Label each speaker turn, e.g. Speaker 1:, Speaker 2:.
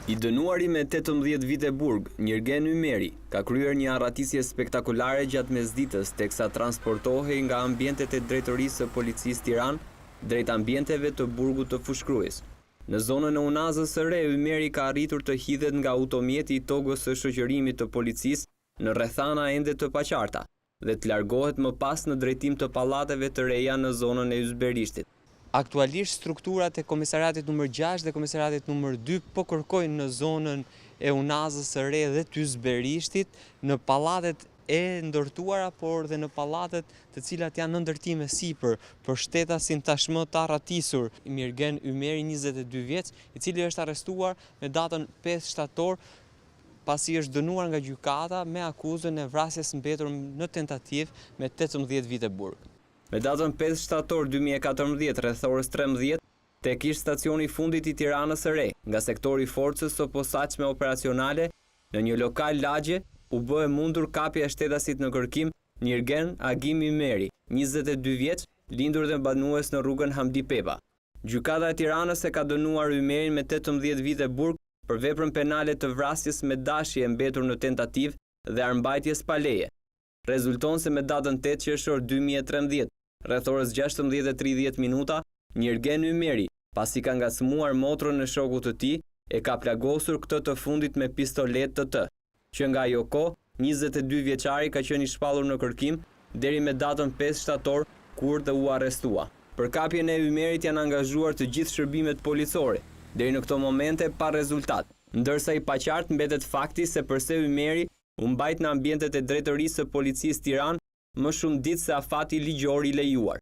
Speaker 1: I dënuari me 18 vite burg, Njergen Ymeri, ka kryer një arratisje spektakolare gjatë mesditës teksa transportohej nga ambientet e drejtorisë së policisë Tiranë drejt ambienteve të burgut të Fushkruajs. Në zonën e Unazës së Re, Ymeri ka arritur të hidhet nga automjeti i togës së shoqërimit të policisë në rrethana ende të paqarta dhe të largohet më pas në drejtim të pallateve të reja në zonën e Ysberishtit.
Speaker 2: Aktualisht strukturat e komisariatit nr. 6 dhe komisariatit nr. 2 po kërkojnë në zonën e Unazës së Re dhe të Ysberishtit në pallatet e ndërtuara, por dhe në pallatet të cilat janë në ndërtime sipër për shtetasin tashmë të arratisur Njergen Ymeri, 22 vjeç, i cili është arrestuar me datën 5 shtator pasi është dënuar nga gjykata me akuzën e vrasjes mbetur në tentativë me 18 vite burg.
Speaker 1: Me datën 5 shtator 2014 rreth orës 13, tek ish stacioni i fundit i Tiranës së Re, nga sektori i forcës së posaçme operacionale, në një lokal lagje, u bë e mundur kapja e shtetasit në kërkim Njergen Agim Ymeri, 22 vjeç, lindur dhe banues në rrugën Hamdi Pepa. Gjykata e Tiranës e ka dënuar Ymerin me 18 vite burg për veprën penale të vrasjes me dashje mbetur në tentativë dhe armbajtjes pa leje. Rezulton se me datën 8 qershor 2013, rreth orës 16:30 minuta, Njergen Ymeri, pasi ka ngacmuar motrën e shokut të tij, e ka plagosur këtë të fundit me pistolet të, që nga ajo kohë 22 vjeçari ka qenë i shpallur në kërkim deri me datën 5 shtator kur dhe u arrestua. Për kapjen e Ymerit janë angazhuar të gjithë shërbimet policore, deri në këto momente pa rezultat, ndërsa i paqartë mbetet fakti se përse Ymeri u mbajt në ambientet e drejtorisë së policisë Tiranë më shumë ditë se afati ligjor i lejuar.